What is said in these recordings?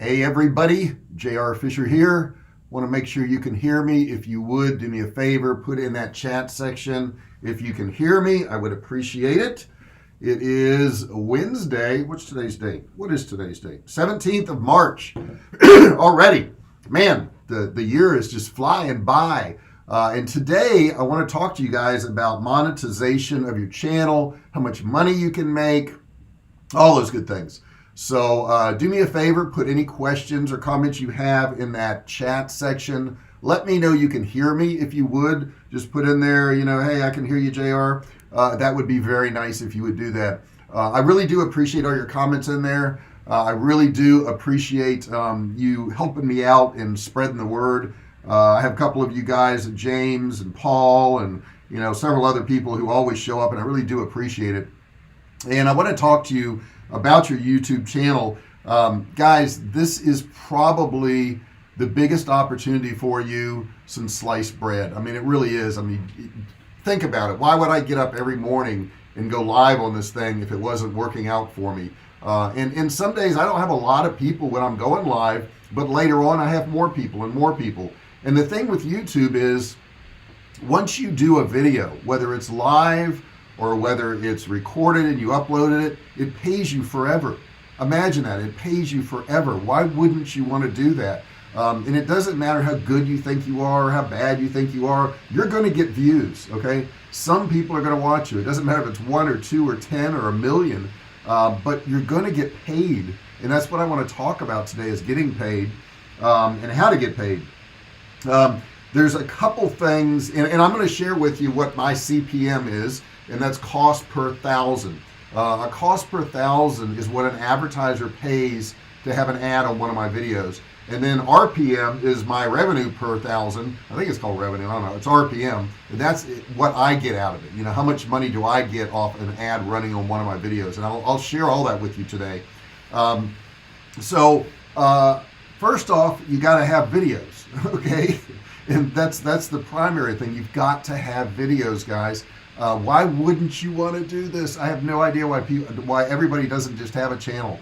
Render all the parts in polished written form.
Hey everybody, JR Fisher here. Want to make sure you can hear me. If you would, do me a favor, put in that chat section if you can hear me. I would appreciate it. It is Wednesday. What's today's date? What is today's date? 17th of March. Already. Man, the year is just flying by. And today I want to talk to you guys about monetization of your channel, how much money you can make, all those good things. So do me a favor, put any questions or comments you have in that chat section. Let me know you can hear me. If you would, just put in there, hey, I can hear you, JR. That would be very nice if you would do that. I really do appreciate all your comments in there. I really do appreciate you helping me out and spreading the word. I have a couple of you guys, James and Paul, and several other people who always show up, and I really do appreciate it. And I want to talk to you about your YouTube channel. Guys, this is probably the biggest opportunity for you since sliced bread. I mean, it really is. I mean, think about it. Why would I get up every morning and go live on this thing if it wasn't working out for me? And some days I don't have a lot of people when I'm going live, but later on I have more people and more people. And the thing with YouTube is, once you do a video, whether it's live or whether it's recorded and you uploaded it, it pays you forever. Imagine that, it pays you forever. Why wouldn't you want to do that? And it doesn't matter how good you think you are or how bad you think you are, you're going to get views, okay? Some people are going to watch you. It doesn't matter if it's 1 or 2 or 10 or a million, but you're going to get paid. And that's what I want to talk about today, is getting paid and how to get paid. There's a couple things, and I'm going to share with you what my CPM is, and that's cost per thousand. A cost per thousand is what an advertiser pays to have an ad on one of my videos. And then RPM is my revenue per thousand. I think it's called revenue, I don't know, it's RPM. And that's what I get out of it. How much money do I get off an ad running on one of my videos? And I'll share all that with you today. First off, you got to have videos, okay? And that's the primary thing. You've got to have videos, guys. Why wouldn't you want to do this? I have no idea why everybody doesn't just have a channel.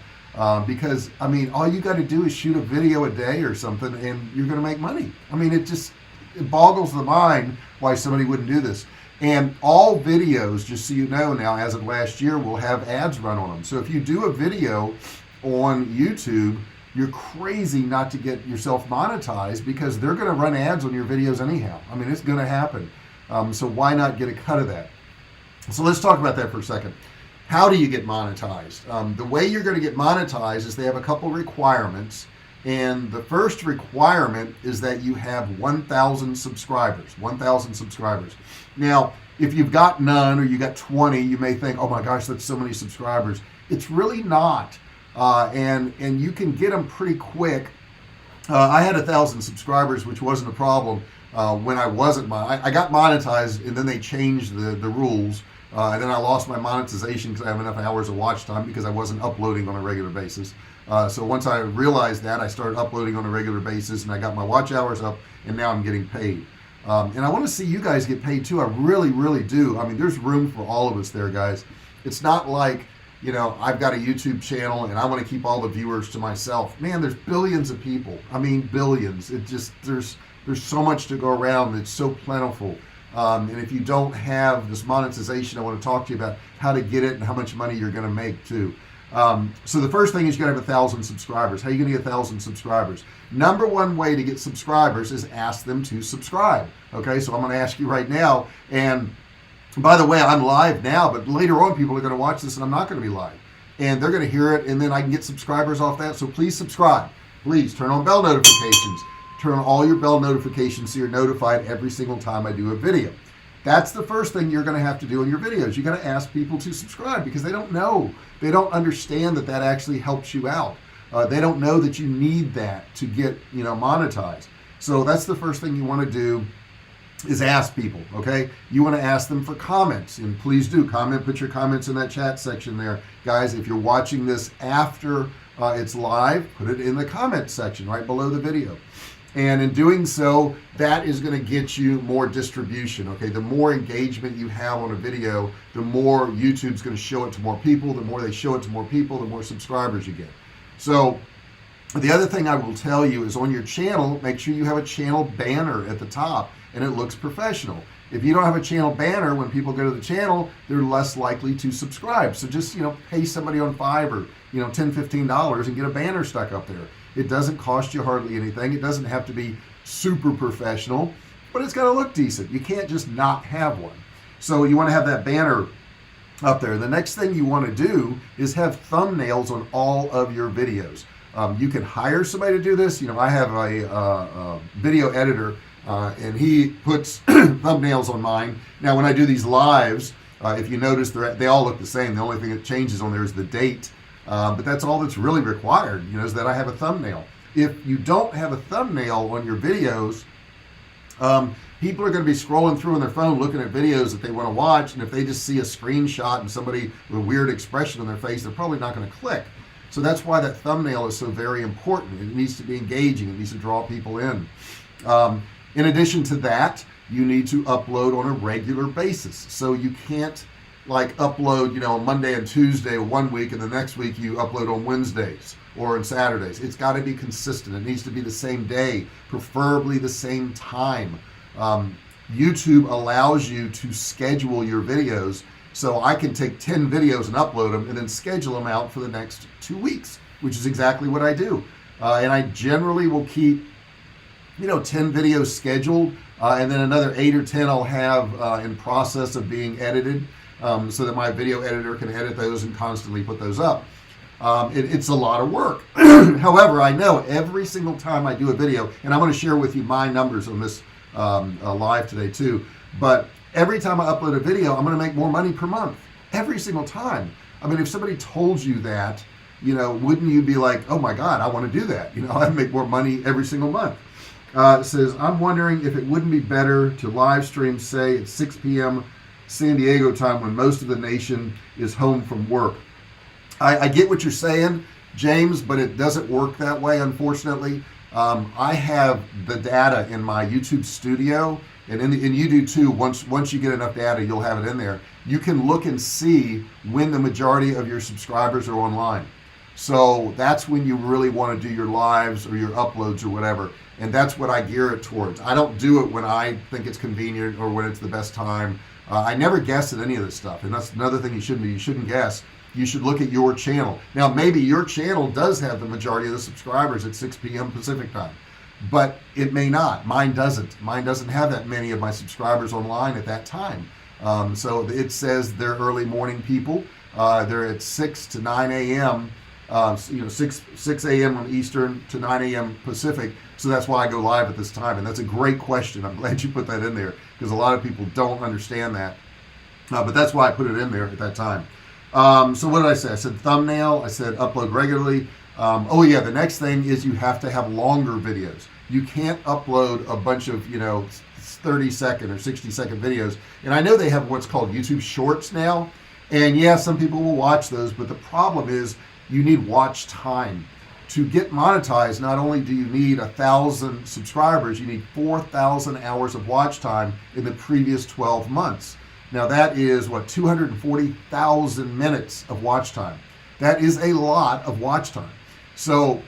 Because I mean, all you got to do is shoot a video a day or something, and you're going to make money. I mean, it boggles the mind why somebody wouldn't do this. And all videos, just so you know now, as of last year, will have ads run on them. So if you do a video on YouTube, you're crazy not to get yourself monetized, because they're going to run ads on your videos anyhow. I mean, it's going to happen. So why not get a cut of that? So let's talk about that for a second. How do you get monetized? The way you're going to get monetized is they have a couple requirements. And the first requirement is that you have 1,000 subscribers. 1,000 subscribers. Now, if you've got none or you got 20, you may think, oh my gosh, that's so many subscribers. It's really not. And you can get them pretty quick. I had 1,000 subscribers, which wasn't a problem when I wasn't. I got monetized, and then they changed the rules. And then I lost my monetization because I have enough hours of watch time because I wasn't uploading on a regular basis. So once I realized that, I started uploading on a regular basis, and I got my watch hours up, and now I'm getting paid. And I want to see you guys get paid too. I really, really do. I mean, there's room for all of us there, guys. It's not like, I've got a YouTube channel and I want to keep all the viewers to myself. Man, there's billions of people. I mean, billions. There's so much to go around. It's so plentiful. And if you don't have this monetization, I want to talk to you about how to get it and how much money you're going to make too. So the first thing is you got to have 1,000 subscribers. How are you going to get 1,000 subscribers? Number one way to get subscribers is ask them to subscribe. Okay, so I'm going to ask you right now. And by the way, I'm live now, but later on people are going to watch this and I'm not going to be live. And they're going to hear it, and then I can get subscribers off that. So please subscribe. Please turn on bell notifications. Turn on all your bell notifications so you're notified every single time I do a video. That's the first thing you're going to have to do in your videos. You got to ask people to subscribe, because they don't know. They don't understand that actually helps you out. They don't know that you need that to get monetized. So that's the first thing you want to do, is ask people. Okay, you want to ask them for comments, and please do comment. Put your comments in that chat section there, guys. If you're watching this after it's live, put it in the comment section right below the video. And in doing so, that is going to get you more distribution. Okay, the more engagement you have on a video, the more YouTube's going to show it to more people. The more they show it to more people, the more subscribers you get. So The other thing I will tell you is on your channel, make sure you have a channel banner at the top and it looks professional. If you don't have a channel banner, when people go to the channel, they're less likely to subscribe. So just, pay somebody on Fiverr, $10, $15 and get a banner stuck up there. It doesn't cost you hardly anything. It doesn't have to be super professional, but it's got to look decent. You can't just not have one. So you want to have that banner up there. The next thing you want to do is have thumbnails on all of your videos. You can hire somebody to do this. I have a video editor and he puts thumbnails on mine. Now when I do these lives, if you notice, they all look the same. The only thing that changes on there is the date, but that's all that's really required, is that I have a thumbnail. If you don't have a thumbnail on your videos, people are going to be scrolling through on their phone looking at videos that they want to watch, and if they just see a screenshot and somebody with a weird expression on their face, they're probably not going to click. So that's why that thumbnail is so very important. It needs to be engaging. It needs to draw people in. In addition to that, you need to upload on a regular basis. So you can't upload, on Monday and Tuesday one week, and the next week you upload on Wednesdays or on Saturdays. It's got to be consistent. It needs to be the same day, preferably the same time. YouTube allows you to schedule your videos, so I can take 10 videos and upload them and then schedule them out for the next 2 weeks, which is exactly what I do. And I generally will keep 10 videos scheduled, and then another 8 or 10 I'll have in process of being edited, so that my video editor can edit those and constantly put those up. It's a lot of work. However, I know every single time I do a video, and I'm going to share with you my numbers on this live today too, but every time I upload a video, I'm going to make more money per month. Every single time. I mean, if somebody told you that, wouldn't you be like, oh my God, I want to do that? I make more money every single month. It says, I'm wondering if it wouldn't be better to live stream, say, at 6 p.m. San Diego time when most of the nation is home from work. I get what you're saying, James, but it doesn't work that way, unfortunately. I have the data in my YouTube studio, and you do too. Once you get enough data, you'll have it in there. You can look and see when the majority of your subscribers are online. So that's when you really want to do your lives or your uploads or whatever. And that's what I gear it towards. I don't do it when I think it's convenient or when it's the best time. I never guess at any of this stuff. And that's another thing you shouldn't do. You shouldn't guess. You should look at your channel. Now, maybe your channel does have the majority of the subscribers at 6 p.m. Pacific time, but it may not. Mine doesn't. Mine doesn't have that many of my subscribers online at that time. So it says they're early morning people. They're at 6 to 9 a.m. 6 a.m. on Eastern to 9 a.m. Pacific. So that's why I go live at this time. And that's a great question. I'm glad you put that in there because a lot of people don't understand that. But that's why I put it in there at that time. So what did I say? I said thumbnail. I said upload regularly. Oh yeah, the next thing is you have to have longer videos. You can't upload a bunch of 30-second or 60-second videos. And I know they have what's called YouTube Shorts now. And yeah, some people will watch those, but the problem is you need watch time. To get monetized, not only do you need 1,000 subscribers, you need 4,000 hours of watch time in the previous 12 months. Now that is 240,000 minutes of watch time. That is a lot of watch time. So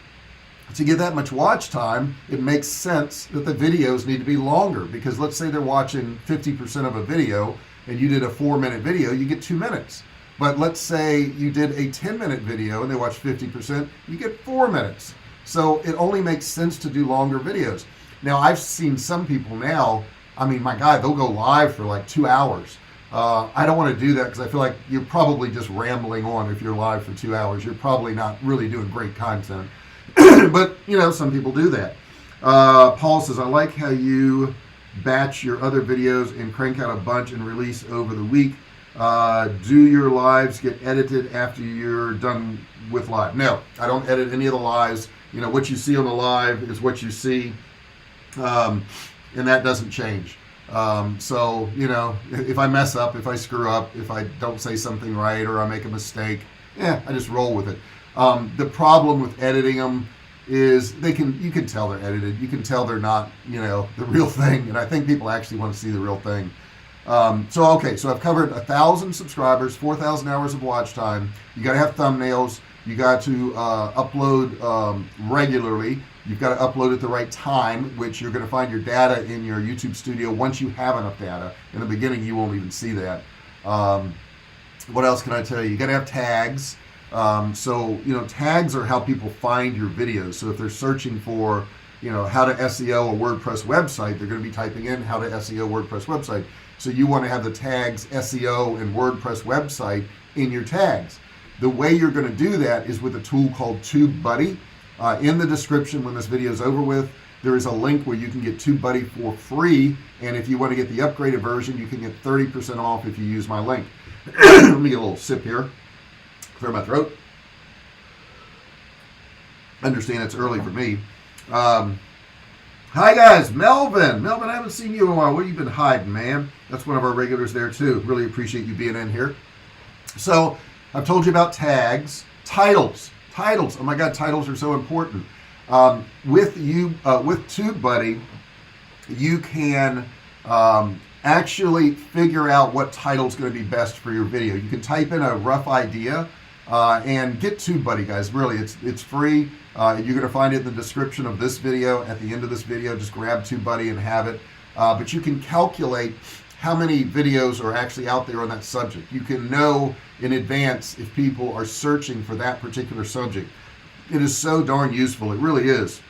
to get that much watch time, it makes sense that the videos need to be longer, because let's say they're watching 50% of a video and you did a 4-minute video, you get 2 minutes. But let's say you did a 10-minute video and they watch 50%, you get 4 minutes. So it only makes sense to do longer videos. Now I've seen some people now, I mean, my God, they'll go live for like 2 hours. I don't want to do that because I feel like you're probably just rambling on if you're live for 2 hours. You're probably not really doing great content. But, some people do that. Paul says, I like how you batch your other videos and crank out a bunch and release over the week. Do your lives get edited after you're done with live? No, I don't edit any of the lives. What you see on the live is what you see, and that doesn't change. So if I mess up, if I screw up, if I don't say something right or I make a mistake, I just roll with it. The problem with editing them is you can tell they're edited. You can tell they're not the real thing, and I think people actually want to see the real thing. So I've covered 1,000 subscribers, 4,000 hours of watch time. You got to have thumbnails. You got to upload regularly. You've got to upload at the right time, which you're going to find your data in your YouTube studio once you have enough data. In the beginning, you won't even see that. What else can I tell you? You got to have tags. So, tags are how people find your videos. So if they're searching for, how to SEO a WordPress website, they're going to be typing in how to SEO WordPress website. So you want to have the tags SEO and WordPress website in your tags. The way you're going to do that is with a tool called Tubebuddy. In the description when this video is over with, there is a link where you can get Tubebuddy for free. And if you want to get the upgraded version, you can get 30% off if you use my link. Let me get a little sip here. Clear my throat. Understand it's early for me. Hi guys, Melvin, I haven't seen you in a while. Where you been hiding, man? That's one of our regulars there too. Really appreciate you being in here. So I've told you about tags. Titles. Oh my God, titles are so important. With Tubebuddy, you can actually figure out what title is going to be best for your video. You can type in a rough idea and get Tubebuddy, guys. Really, it's free. You're going to find it in the description of this video. At the end of this video, just grab Tubebuddy and have it. But you can calculate how many videos are actually out there on that subject. You can know in advance if people are searching for that particular subject. It is so darn useful. It really is.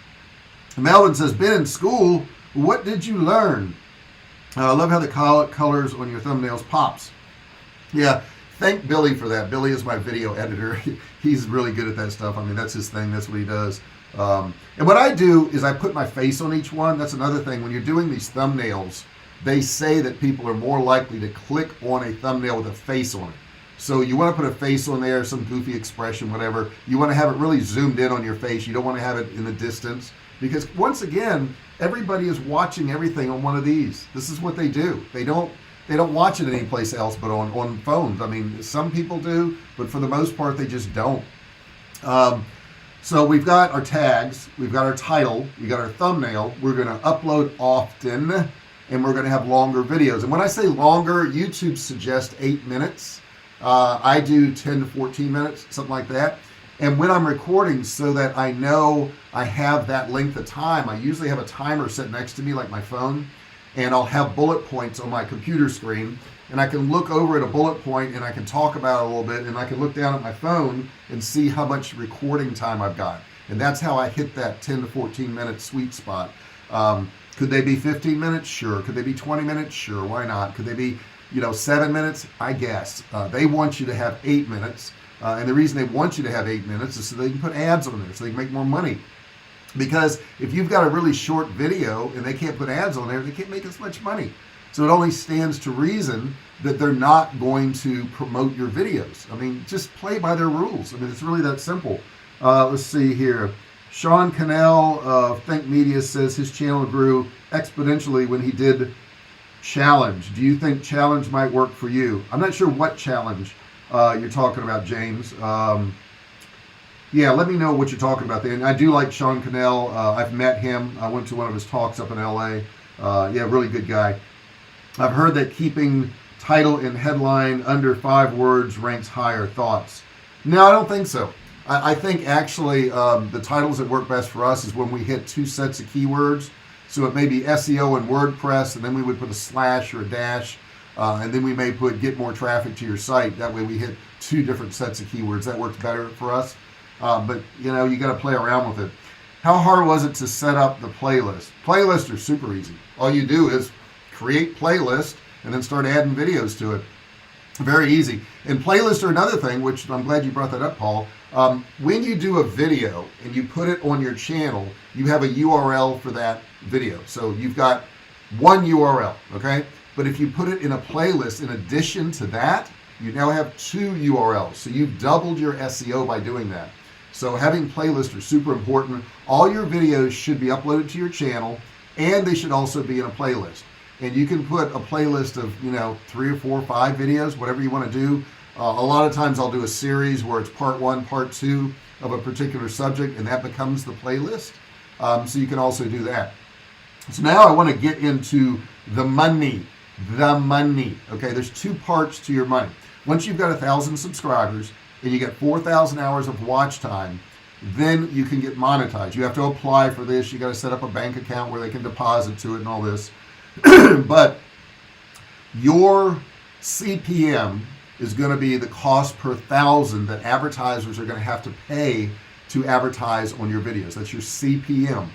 Melvin says, been in school. What did you learn? I love how the colors on your thumbnails pops. Yeah. Thank Billy for that. Billy is my video editor. He's really good at that stuff. I mean, that's his thing. That's what he does. And what I do is I put my face on each one. That's another thing. When you're doing these thumbnails, they say that people are more likely to click on a thumbnail with a face on it. So you want to put a face on there, some goofy expression, whatever. You want to have it really zoomed in on your face. You don't want to have it in the distance. Because once again, everybody is watching everything on one of these. This is what they do. They don't watch it anyplace else but on phones. I mean, some people do, but for the most part, they just don't. So we've got our tags, we've got our title, we got our thumbnail. We're going to upload often, and we're going to have longer videos. And when I say longer, YouTube suggests 8 minutes. I do 10 to 14 minutes, something like that. And when I'm recording, so that I know I have that length of time, I usually have a timer set next to me, like my phone. And I'll have bullet points on my computer screen, and I can look over at a bullet point and I can talk about it a little bit, and I can look down at my phone and see how much recording time I've got. And that's how I hit that 10 to 14 minute sweet spot. Could they be 15 minutes? Sure. Could they be 20 minutes? Sure. Why not? Could they be 7 minutes? I guess. They want you to have 8 minutes. And the reason they want you to have 8 minutes is so they can put ads on there, so they can make more money. Because if you've got a really short video and they can't put ads on there, they can't make as much money. So it only stands to reason that they're not going to promote your videos. I mean, just play by their rules. I mean, it's really that simple. Let's see here. Sean Cannell of Think Media says his channel grew exponentially when he did challenge. Do you think challenge might work for you? I'm not sure what challenge you're talking about, James. Yeah, let me know what you're talking about there. And I do like Sean Cannell. I've met him. I went to one of his talks up in LA. Yeah, really good guy. I've heard that keeping title and headline under 5 words ranks higher. Thoughts? No, I don't think so. I think actually the titles that work best for us is when we hit 2 sets of keywords. So it may be SEO and WordPress, and then we would put a slash or a dash, and then we may put get more traffic to your site. That way we hit 2 different sets of keywords. That works better for us. But you got to play around with it. How hard was it to set up the playlist? Playlists are super easy. All you do is create playlist and then start adding videos to it. Very easy. And playlists are another thing, which I'm glad you brought that up, Paul. When you do a video and you put it on your channel, you have a URL for that video. So you've got one URL, okay? But if you put it in a playlist in addition to that, you now have 2 URLs. So you've doubled your SEO by doing that. So having playlists are super important. All your videos should be uploaded to your channel, and they should also be in a playlist. And you can put a playlist of 3 or 4 or 5 videos, whatever you want to do. A lot of times I'll do a series where it's part 1, part 2 of a particular subject, and that becomes the playlist. So you can also do that. So now I want to get into the money. Okay, there's 2 parts to your money. Once you've got 1,000 subscribers, and you get 4,000 hours of watch time, then you can get monetized. You have to apply for this. You got to set up a bank account where they can deposit to it and all this. But your CPM is going to be the cost per thousand that advertisers are going to have to pay to advertise on your videos. That's your CPM.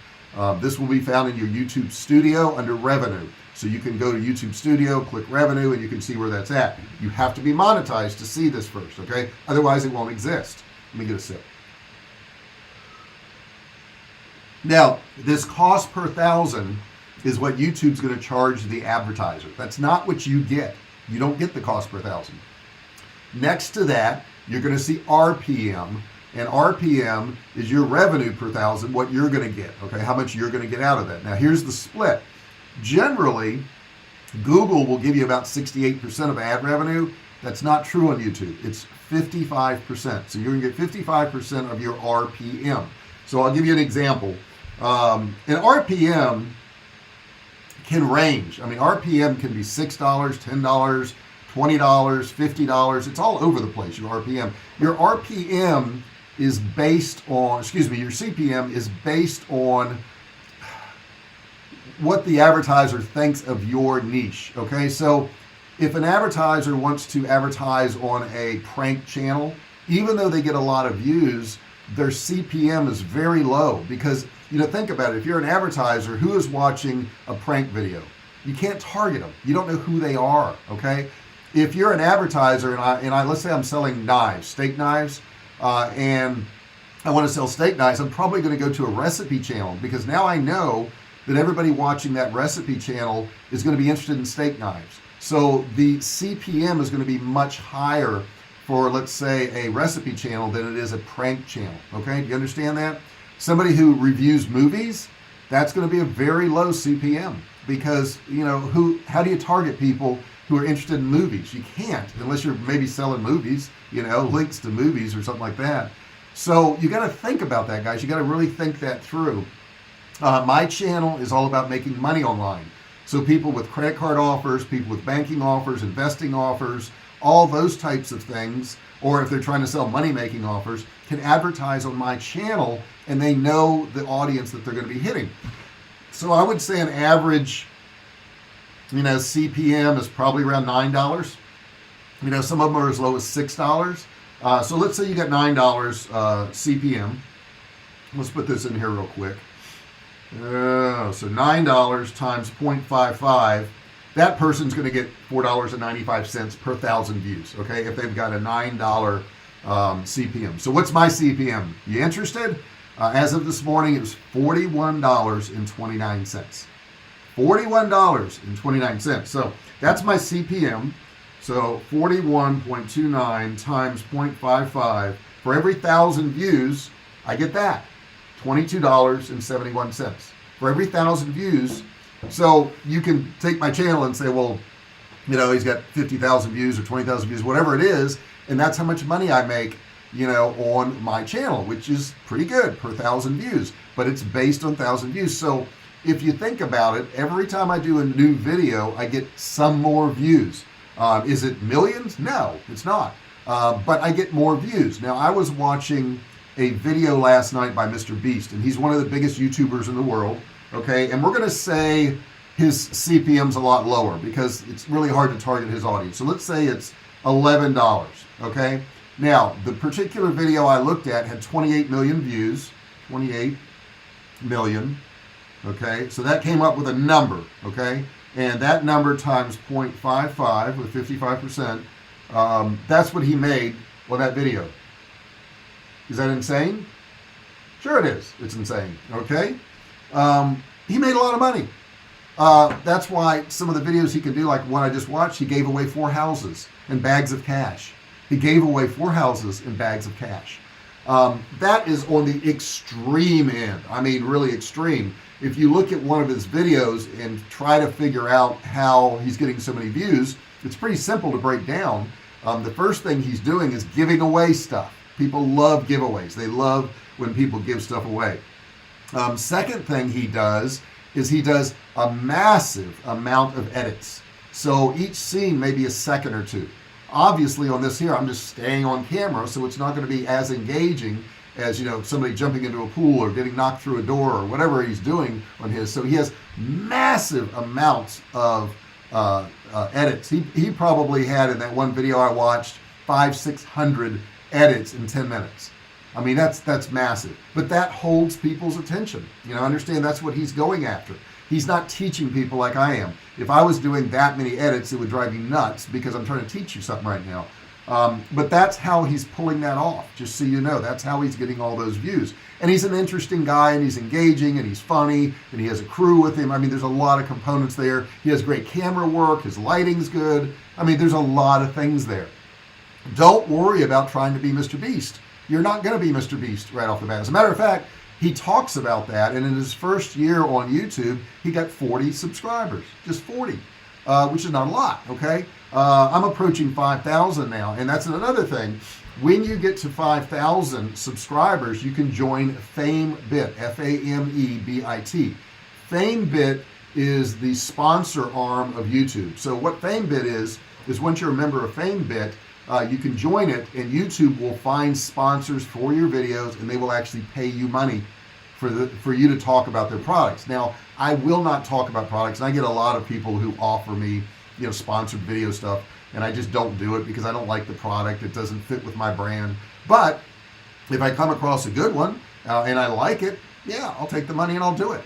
This will be found in your YouTube Studio under revenue. So you can go to YouTube Studio, click revenue, and you can see where that's at. You have to be monetized to see this first, okay? Otherwise it won't exist. Let me get a sip. Now, this cost per thousand is what YouTube's going to charge the advertiser. That's not what you get. You don't get the cost per thousand. Next to that, you're going to see RPM, and RPM is your revenue per thousand, what you're going to get, okay? How much you're going to get out of that. Now, here's the split. Generally, Google will give you about 68% of ad revenue. That's not true on YouTube. It's 55%. So you're going to get 55% of your RPM. So I'll give you an example. And RPM can range. I mean, RPM can be $6, $10, $20, $50. It's all over the place, your RPM. Your RPM is based on, your CPM is based on what the advertiser thinks of your niche, okay? So if an advertiser wants to advertise on a prank channel, even though they get a lot of views, their CPM is very low because, think about it. If you're an advertiser, who is watching a prank video? You can't target them. You don't know who they are, okay? If you're an advertiser and I let's say I'm selling knives, steak knives, and I want to sell steak knives, I'm probably going to go to a recipe channel because now I know that everybody watching that recipe channel is going to be interested in steak knives. So the CPM is going to be much higher for, let's say, a recipe channel than it is a prank channel, okay? Do you understand that? Somebody who reviews movies, that's going to be a very low CPM because, how do you target people who are interested in movies? You can't, unless you're maybe selling movies, links to movies or something like that. So you got to think about that, guys. You got to really think that through. My channel is all about making money online. So people with credit card offers, people with banking offers, investing offers, all those types of things, or if they're trying to sell money-making offers, can advertise on my channel and they know the audience that they're going to be hitting. So I would say an average, CPM is probably around $9. Some of them are as low as $6. So let's say you got $9 CPM. Let's put this in here real quick. So $9 times 0.55, that person's going to get $4.95 per thousand views, okay, if they've got a $9 CPM. So what's my CPM? You interested? As of this morning, it was $41.29. $41.29. So that's my CPM. So 41.29 times 0.55. For every 1,000 views, I get that. $22.71 for every 1,000 views. So you can take my channel and say, well, he's got 50,000 views or 20,000 views, whatever it is, and that's how much money I make, on my channel, which is pretty good per 1,000 views, but it's based on 1,000 views. So if you think about it, every time I do a new video, I get some more views. Is it millions? No, it's not. But I get more views. Now, I was watching a video last night by Mr. Beast, and he's one of the biggest YouTubers in the world, okay? And we're going to say his CPM's a lot lower because it's really hard to target his audience. So let's say it's $11, okay? Now, the particular video I looked at had 28 million views, 28 million, okay? So that came up with a number, okay? And that number times 0.55 with 55%, that's what he made on that video. Is that insane? Sure it is. It's insane. Okay? He made a lot of money. That's why some of the videos he can do, like one I just watched, he gave away 4 houses and bags of cash. He gave away 4 houses and bags of cash. That is on the extreme end. I mean, really extreme. If you look at one of his videos and try to figure out how he's getting so many views, it's pretty simple to break down. The first thing he's doing is giving away stuff. People love giveaways. They love when people give stuff away. Second thing he does is he does a massive amount of edits. So each scene may be a second or two. Obviously on this here, I'm just staying on camera, so it's not going to be as engaging as, somebody jumping into a pool or getting knocked through a door or whatever he's doing on his. So he has massive amounts of edits. He probably had, in that one video I watched, 500-600 edits in 10 minutes. I mean, that's massive, but that holds people's attention. Understand that's what he's going after. He's not teaching people like I am. If I was doing that many edits, it would drive you nuts, because I'm trying to teach you something right now. But that's how he's pulling that off, just so you know. That's how he's getting all those views. And he's an interesting guy, and he's engaging, and he's funny, and he has a crew with him. I mean, there's a lot of components there. He has great camera work. His lighting's good. I mean, there's a lot of things there. Don't worry about trying to be Mr. Beast. You're not going to be Mr. Beast right off the bat. As a matter of fact, he talks about that, and in his first year on YouTube, he got 40 subscribers, just 40, which is not a lot, okay? I'm approaching 5,000 now, and that's another thing. When you get to 5,000 subscribers, you can join FameBit, FameBit. FameBit is the sponsor arm of YouTube. So what FameBit is once you're a member of FameBit, you can join it, and YouTube will find sponsors for your videos, and they will actually pay you money for you to talk about their products. Now, I will not talk about products, and I get a lot of people who offer me sponsored video stuff, and I just don't do it because I don't like the product. It doesn't fit with my brand. But if I come across a good one and I like it, yeah, I'll take the money and I'll do it,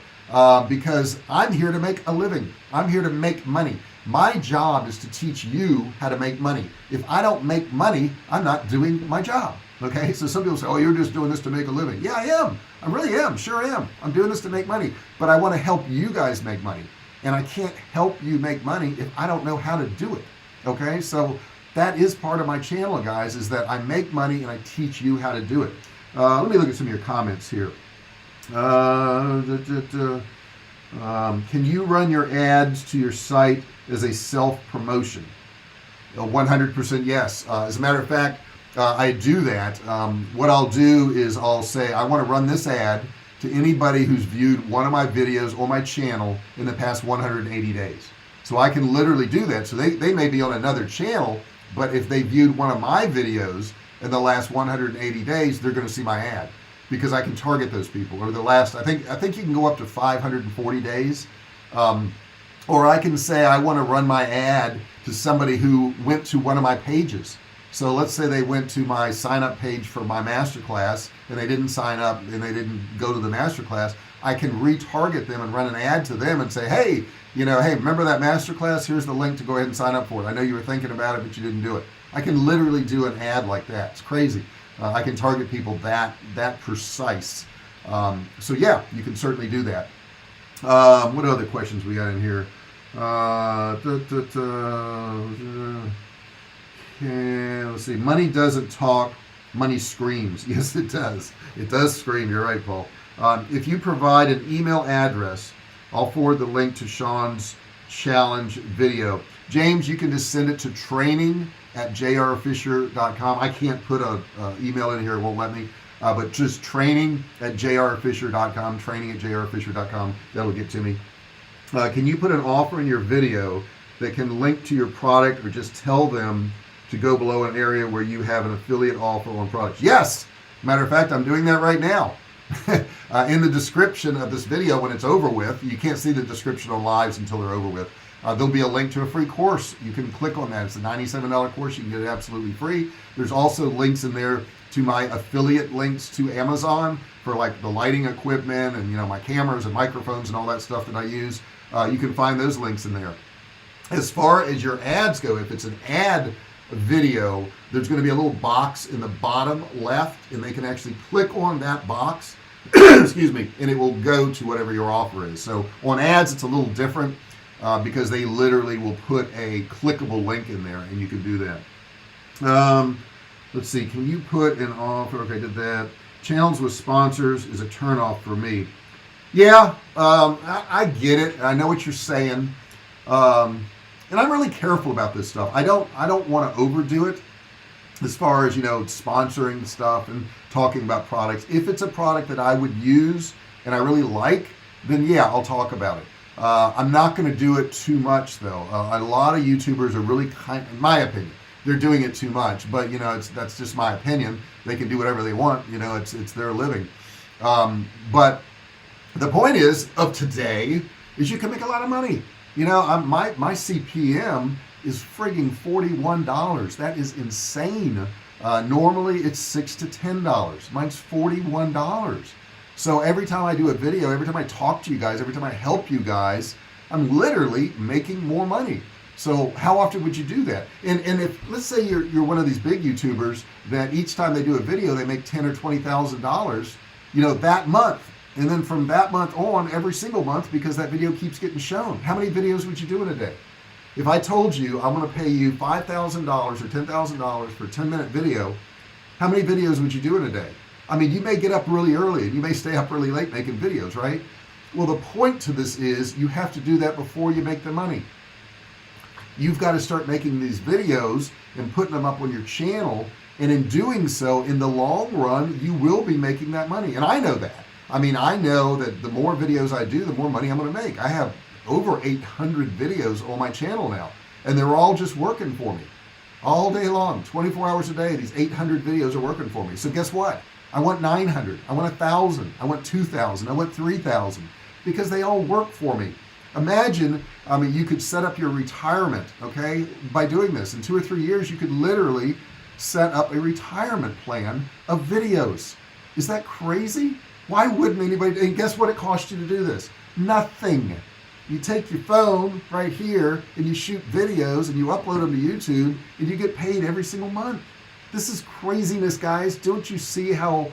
because I'm here to make a living. I'm here to make money. My job is to teach you how to make money. If I don't make money, I'm not doing my job. Okay, so some people say, oh, you're just doing this to make a living. Yeah, I am. I really am. Sure am. I'm doing this to make money, but I want to help you guys make money. And I can't help you make money if I don't know how to do it. Okay, so that is part of my channel, guys, is that I make money and I teach you how to do it. Let me look at some of your comments here. Can you run your ads to your site as a self-promotion? 100% yes. As a matter of fact, I do that. What I'll do is I'll say, I want to run this ad to anybody who's viewed one of my videos on my channel in the past 180 days. So I can literally do that. So they may be on another channel, but if they viewed one of my videos in the last 180 days, they're going to see my ad, because I can target those people. Or the last, I think you can go up to 540 days. Or I can say I want to run my ad to somebody who went to one of my pages. So let's say they went to my sign up page for my masterclass and they didn't sign up and they didn't go to the masterclass. I can retarget them and run an ad to them and say, hey, hey, remember that masterclass? Here's the link to go ahead and sign up for it. I know you were thinking about it, but you didn't do it. I can literally do an ad like that. It's crazy. I can target people that precise. So yeah, you can certainly do that. What other questions we got in here? Let's see. Money doesn't talk, money screams. Yes, it does. It does scream. You're right, Paul. If you provide an email address, I'll forward the link to Sean's challenge video. James, you can just send it to training@jrfisher.com. I can't put a email in here. It won't let me. But just training@jrfisher.com, training@jrfisher.com. That'll get to me. Can you put an offer in your video that can link to your product, or just tell them to go below an area where you have an affiliate offer on products? Yes. Matter of fact, I'm doing that right now. In the description of this video, when it's over with, you can't see the description on lives until they're over with. There'll be a link to a free course. You can click on that. It's a $97 course. You can get it absolutely free. There's also links in there to my affiliate links to Amazon for like the lighting equipment and my cameras and microphones and all that stuff that I use. You can find those links in there. As far as your ads go, if it's an ad video, there's going to be a little box in the bottom left, and they can actually click on that box excuse me, and it will go to whatever your offer is. So on ads, it's a little different because they literally will put a clickable link in there, and you can do that. Let's see, can you put an offer? Okay, I did that. Channels with sponsors is a turnoff for me. Yeah, I get it. I know what you're saying. And I'm really careful about this stuff. I don't want to overdo it as far as, sponsoring stuff and talking about products. If it's a product that I would use and I really like, then yeah, I'll talk about it. I'm not going to do it too much though. A lot of YouTubers are really in my opinion, they're doing it too much. But that's just my opinion. They can do whatever they want. It's their living. But the point of today is you can make a lot of money. My CPM is frigging $41. That is insane. Normally it's $6 to $10. Mine's $41. So every time I do a video, every time I talk to you guys, every time I help you guys, I'm literally making more money. So how often would you do that? And if, let's say you're one of these big YouTubers that each time they do a video, they make $10,000 or $20,000, that month. And then from that month on, every single month, because that video keeps getting shown. How many videos would you do in a day? If I told you I'm going to pay you $5,000 or $10,000 for a 10-minute video, how many videos would you do in a day? I mean, you may get up really early and you may stay up really late making videos, right? Well, the point to this is you have to do that before you make the money. You've got to start making these videos and putting them up on your channel. And in doing so, in the long run, you will be making that money. And I know that. I mean, I know that the more videos I do, the more money I'm going to make. I have over 800 videos on my channel now, and they're all just working for me all day long, 24 hours a day. These 800 videos are working for me. So guess what? I want 900, I want 1,000, I want 2,000, I want 3,000, because they all work for me. Imagine, you could set up your retirement, okay, by doing this. In 2 or 3 years, you could literally set up a retirement plan of videos. Is that crazy? Why wouldn't anybody? And guess what it costs you to do this? Nothing. You take your phone right here and you shoot videos and you upload them to YouTube and you get paid every single month. This is craziness, guys. Don't you see how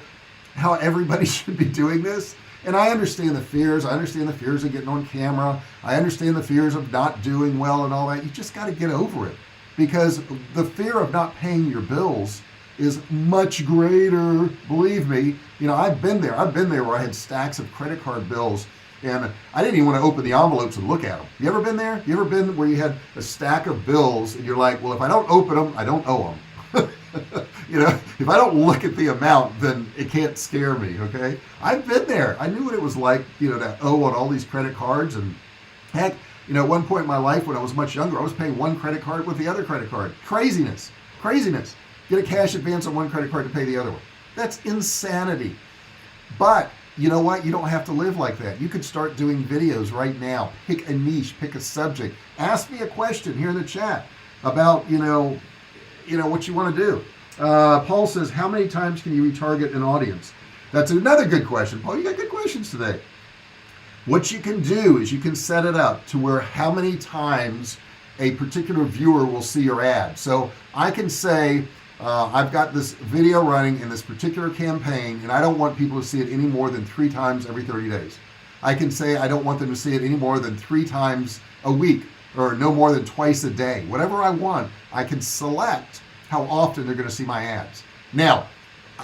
everybody should be doing this? And I understand the fears. I understand the fears of getting on camera. I understand the fears of not doing well and all that. You just got to get over it, because the fear of not paying your bills is much greater. Believe me, I've been there. I've been there where I had stacks of credit card bills and I didn't even want to open the envelopes and look at them. You ever been there? You ever been where you had a stack of bills and you're like, well, if I don't open them, I don't owe them. If I don't look at the amount, then it can't scare me. Okay. I've been there. I knew what it was like, to owe on all these credit cards. And heck, at one point in my life when I was much younger, I was paying one credit card with the other credit card. Craziness. Get a cash advance on one credit card to pay the other one. That's insanity. But you know what? You don't have to live like that. You could start doing videos right now. Pick a niche, pick a subject. Ask me a question here in the chat about, what you want to do. Paul says, how many times can you retarget an audience? That's another good question. Paul, you got good questions today. What you can do is you can set it up to where how many times a particular viewer will see your ad. So I can say, I've got this video running in this particular campaign and I don't want people to see it any more than 3 times every 30 days. I can say I don't want them to see it any more than 3 times a week, or no more than twice a day. Whatever I want, I can select how often they're going to see my ads. Now,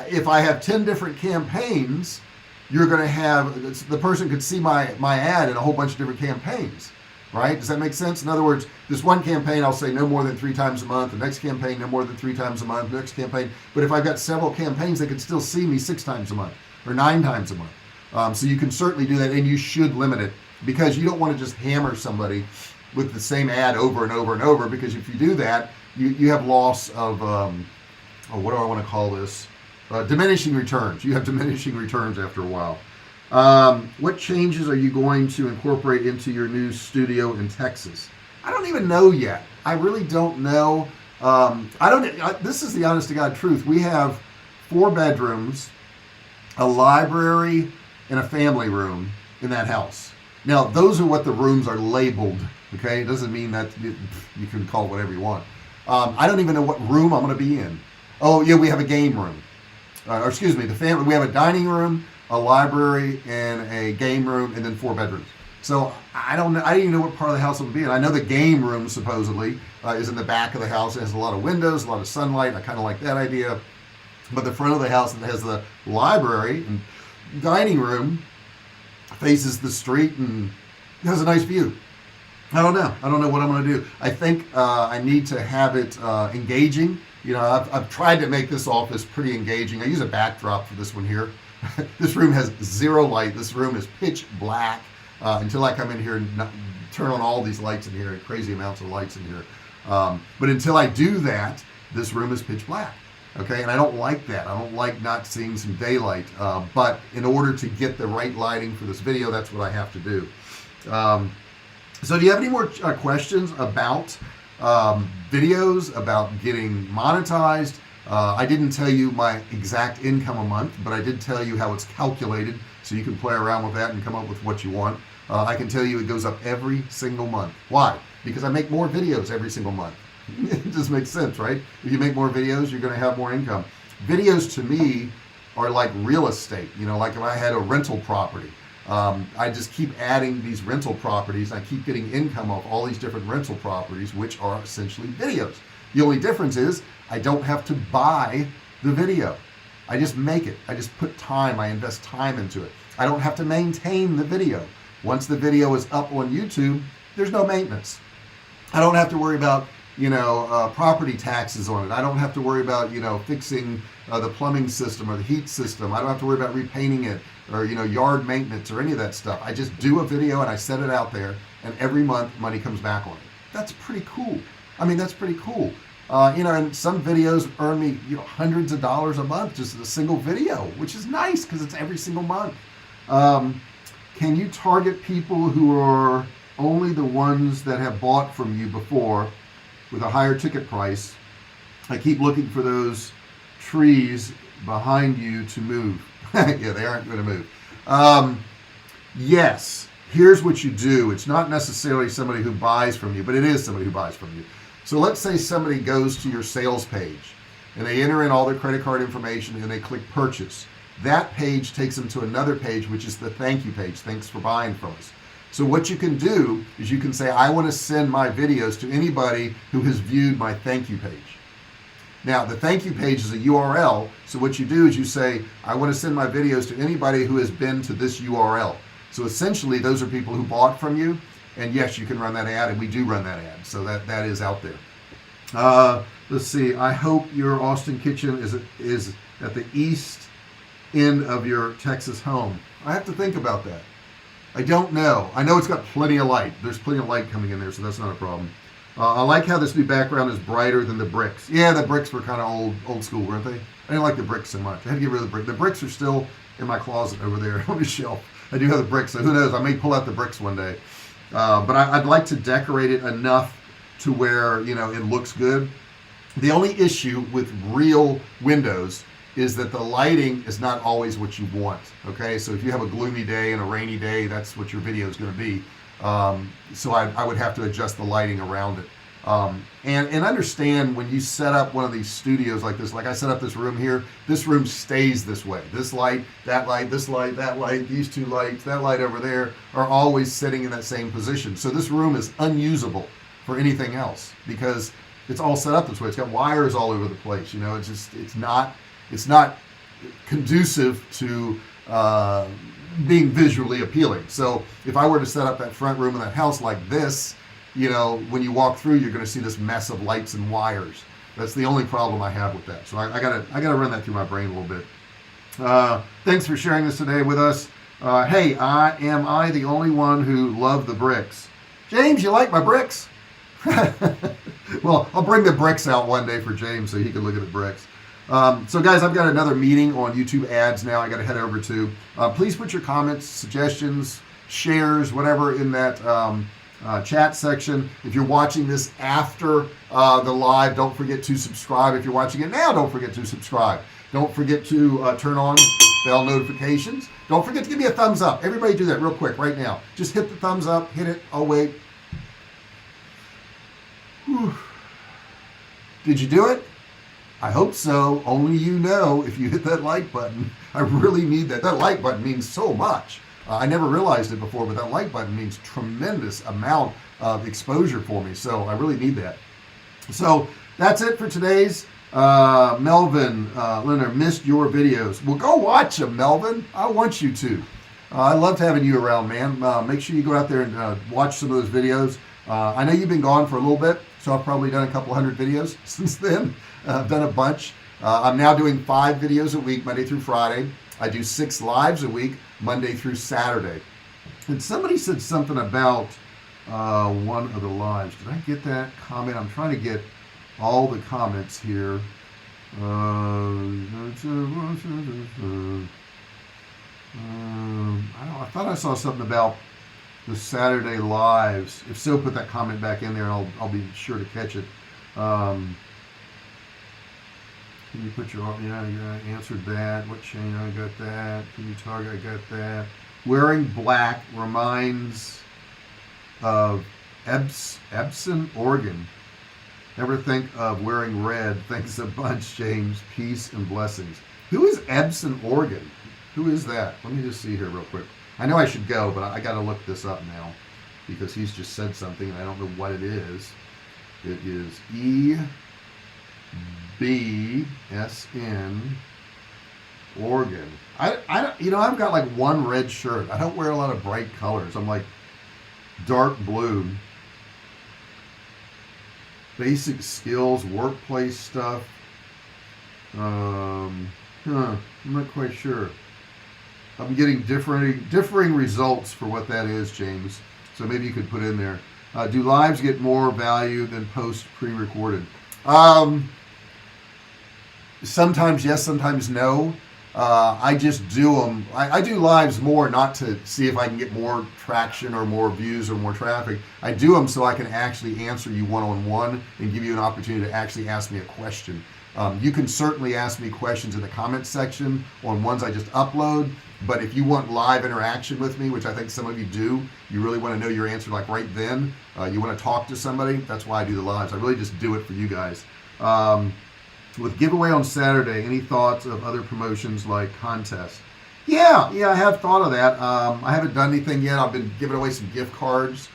if I have 10 different campaigns, you're going to have, the person could see my ad in a whole bunch of different campaigns. Right? Does that make sense? In other words, this one campaign, I'll say no more than 3 times a month. The next campaign, no more than 3 times a month. The next campaign. But if I've got several campaigns, they can still see me 6 times a month or 9 times a month. So you can certainly do that, and you should limit it, because you don't want to just hammer somebody with the same ad over and over and over, because if you do that, you have loss of, what do I want to call this? Diminishing returns. You have diminishing returns after a while. What changes are you going to incorporate into your new studio in Texas? I don't even know yet. I really don't know. This is the honest to God truth. We have 4 bedrooms, a library, and a family room in that house. Now, those are what the rooms are labeled. Okay. It doesn't mean that you can call it whatever you want. I don't even know what room I'm going to be in. Oh yeah, we have a game room. The family, we have a dining room, a library, and a game room, and then 4 bedrooms. So I don't even know what part of the house it'll be in. I know the game room supposedly is in the back of the house. It has a lot of windows, a lot of sunlight. I kind of like that idea. But the front of the house that has the library and dining room faces the street and has a nice view. I don't know what I'm going to do. I think I need to have it engaging. I've tried to make this office pretty engaging. I use a backdrop for this one here. This room has 0 light. This room is pitch black until I come in here and turn on all these lights in here, crazy amounts of lights in here. But until I do that, this room is pitch black. Okay, and I don't like that. I don't like not seeing some daylight, but in order to get the right lighting for this video, that's what I have to do. So do you have any more questions about videos, about getting monetized? I didn't tell you my exact income a month, but I did tell you how it's calculated, so you can play around with that and come up with what you want. I can tell you it goes up every single month. Why? Because I make more videos every single month. It just makes sense, right? If you make more videos, you're going to have more income. Videos to me are like real estate. You know, like if I had a rental property, I just keep adding these rental properties. I keep getting income off all these different rental properties, which are essentially videos. The only difference is I don't have to buy the video. I just make it. I just put time. I invest time into it. I don't have to maintain the video. Once the video is up on YouTube, there's no maintenance. I don't have to worry about, you know, property taxes on it. I don't have to worry about, you know, fixing the plumbing system or the heat system. I don't have to worry about repainting it or, you know, yard maintenance or any of that stuff. I just do a video and I set it out there, and every month money comes back on it. That's pretty cool. I mean, that's pretty cool. You know, and some videos earn me, you know, hundreds of dollars a month, just a single video, which is nice because it's every single month. Can you target people who are only the ones that have bought from you before with a higher ticket price? I keep looking for those trees behind you to move. Yeah, they aren't going to move. Yes, here's what you do. It's not necessarily somebody who buys from you, but it is somebody who buys from you. So let's say somebody goes to your sales page and they enter in all their credit card information and they click purchase. That page takes them to another page, which is the thank you page. Thanks for buying from us. So what you can do is you can say, I want to send my videos to anybody who has viewed my thank you page. Now, the thank you page is a URL. So what you do is you say, I want to send my videos to anybody who has been to this URL. So essentially, those are people who bought from you. And yes, you can run that ad, and we do run that ad. So that is out there. Let's see. I hope your Austin kitchen is at the east end of your Texas home. I have to think about that. I don't know. I know it's got plenty of light. There's plenty of light coming in there, so that's not a problem. I like how this new background is brighter than the bricks. Yeah, the bricks were kind of old school, weren't they? I didn't like the bricks so much. I had to get rid of the bricks. The bricks are still in my closet over there on the shelf. I do have the bricks, so who knows? I may pull out the bricks one day. But I'd like to decorate it enough to where, you know, it looks good. The only issue with real windows is that the lighting is not always what you want. Okay, so if you have a gloomy day and a rainy day, that's what your video is going to be. So I would have to adjust the lighting around it. And understand when you set up one of these studios like this, like I set up this room here, this room stays this way. This light, that light, this light, that light, these two lights, that light over there are always sitting in that same position. So this room is unusable for anything else because it's all set up this way. It's got wires all over the place. You know, it's not conducive to being visually appealing. So if I were to set up that front room in that house like this, you know, when you walk through, you're going to see this mess of lights and wires. That's the only problem I have with that. So I gotta run that through my brain a little bit. Thanks for sharing this today with us. Hey, am I the only one who loved the bricks? James, you like my bricks? Well, I'll bring the bricks out one day for James so he can look at the bricks. So guys, I've got another meeting on YouTube ads now I got to head over to. Please put your comments, suggestions, shares, whatever in that chat section. If you're watching this after the live, don't forget to subscribe. If you're watching it now, don't forget to subscribe. Don't forget to turn on bell notifications. Don't forget to give me a thumbs up. Everybody do that real quick right now. Just hit the thumbs up, hit it. I'll wait. Whew. Did you do it? I hope so. Only you know if you hit that like button. I really need that. That like button means so much. I never realized it before, but that like button means tremendous amount of exposure for me. So I really need that. So that's it for today's. Melvin Leonard, missed your videos. Well, go watch them, Melvin. I want you to. I loved having you around, man. Make sure you go out there and watch some of those videos. I know you've been gone for a little bit, so I've probably done a couple hundred videos since then. I've done a bunch. I'm now doing 5 videos a week, Monday through Friday. I do 6 lives a week, Monday through Saturday. And somebody said something about one of the lives. Did I get that comment? I'm trying to get all the comments here. I thought I saw something about the Saturday lives. If so, put that comment back in there, and I'll be sure to catch it. Can you put your, yeah, I answered that. What chain? I got that. Can you target? I got that. Wearing black reminds of Ebson, Oregon. Never think of wearing red. Thanks a bunch, James. Peace and blessings. Who is Ebson, Oregon? Who is that? Let me just see here real quick. I know I should go, but I got to look this up now because he's just said something and I don't know what it is. It is EBSN, Oregon. I you know, I've got like one red shirt. I don't wear a lot of bright colors. I'm like dark blue. Basic skills, workplace stuff. I'm not quite sure. I'm getting differing results for what that is, James. So maybe you could put in there. Do lives get more value than post pre-recorded? Sometimes yes, sometimes no. I just do them. I do lives more not to see if I can get more traction or more views or more traffic. I do them so I can actually answer you one-on-one and give you an opportunity to actually ask me a question. You can certainly ask me questions in the comments section on ones I just upload, but if you want live interaction with me, which I think some of you do, you really want to know your answer like right then, you want to talk to somebody, that's why I do the lives. I really just do it for you guys. With giveaway on Saturday, any thoughts of other promotions like contests? Yeah, I have thought of that. I haven't done anything yet. I've been giving away some gift cards.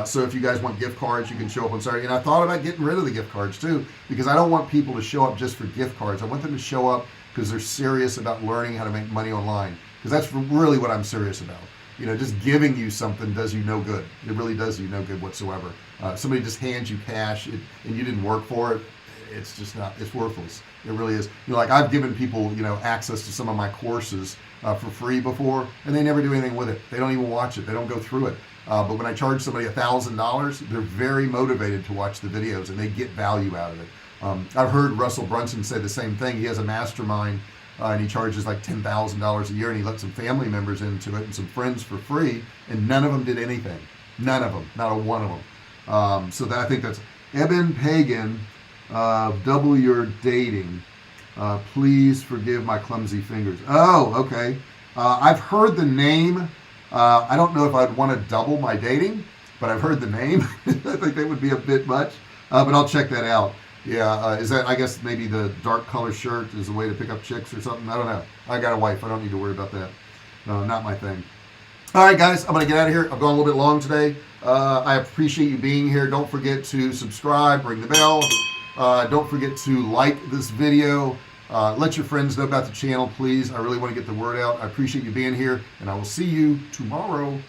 So if you guys want gift cards, you can show up on Saturday. And I thought about getting rid of the gift cards too, because I don't want people to show up just for gift cards. I want them to show up because they're serious about learning how to make money online, because that's really what I'm serious about. You know, just giving you something does you no good. It really does you no good whatsoever. Somebody just hands you cash and you didn't work for it. It's just not, it's worthless. It really is. You know, like I've given people, you know, access to some of my courses for free before, and they never do anything with it. They don't even watch it. They don't go through it. But when I charge somebody $1,000, they're very motivated to watch the videos and they get value out of it. I've heard Russell Brunson say the same thing. He has a mastermind and he charges like $10,000 a year, and he lets some family members into it and some friends for free, and none of them did anything. None of them, not a one of them. So that, I think that's Eben Pagan. Double your dating. Please forgive my clumsy fingers. Oh, okay. I've heard the name. I don't know if I'd want to double my dating, but I've heard the name. I think that would be a bit much, but I'll check that out. Yeah, is that, I guess maybe the dark color shirt is a way to pick up chicks or something? I don't know. I got a wife. I don't need to worry about that. No, not my thing. All right, guys, I'm going to get out of here. I've gone a little bit long today. I appreciate you being here. Don't forget to subscribe, ring the bell. Don't forget to like this video. Let your friends know about the channel, please. I really want to get the word out. I appreciate you being here, and I will see you tomorrow.